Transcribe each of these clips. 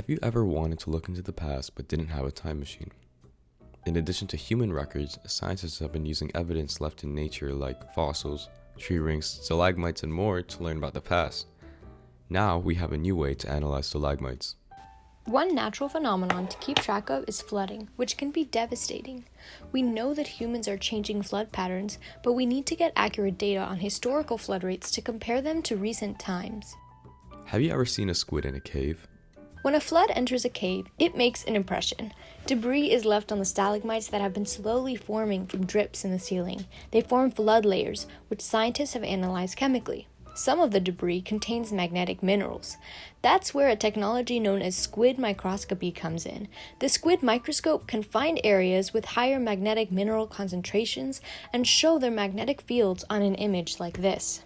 Have you ever wanted to look into the past but didn't have a time machine? In addition to human records, scientists have been using evidence left in nature like fossils, tree rings, stalagmites, and more to learn about the past. Now we have a new way to analyze stalagmites. One natural phenomenon to keep track of is flooding, which can be devastating. We know that humans are changing flood patterns, but we need to get accurate data on historical flood rates to compare them to recent times. Have you ever seen a squid in a cave? When a flood enters a cave, it makes an impression. Debris is left on the stalagmites that have been slowly forming from drips in the ceiling. They form flood layers, which scientists have analyzed chemically. Some of the debris contains magnetic minerals. That's where a technology known as squid microscopy comes in. The squid microscope can find areas with higher magnetic mineral concentrations and show their magnetic fields on an image like this.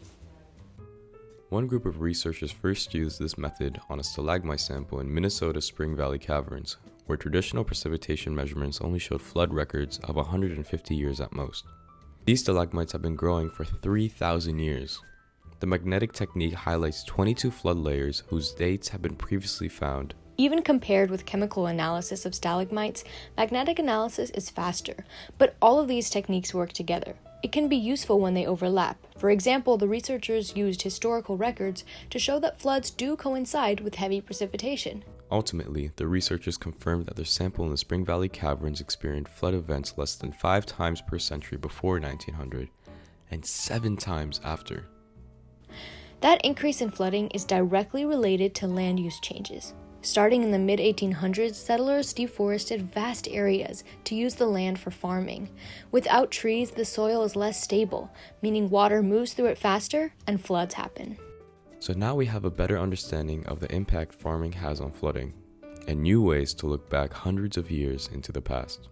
One group of researchers first used this method on a stalagmite sample in Minnesota's Spring Valley caverns, where traditional precipitation measurements only showed flood records of 150 years at most. These stalagmites have been growing for 3,000 years. The magnetic technique highlights 22 flood layers whose dates have been previously found. Even compared with chemical analysis of stalagmites, magnetic analysis is faster, but all of these techniques work together. It can be useful when they overlap. For example, the researchers used historical records to show that floods do coincide with heavy precipitation. Ultimately, the researchers confirmed that their sample in the Spring Valley caverns experienced flood events less than 5 times per century before 1900 and 7 times after. That increase in flooding is directly related to land use changes. Starting in the mid-1800s, settlers deforested vast areas to use the land for farming. Without trees, the soil is less stable, meaning water moves through it faster and floods happen. So now we have a better understanding of the impact farming has on flooding, and new ways to look back hundreds of years into the past.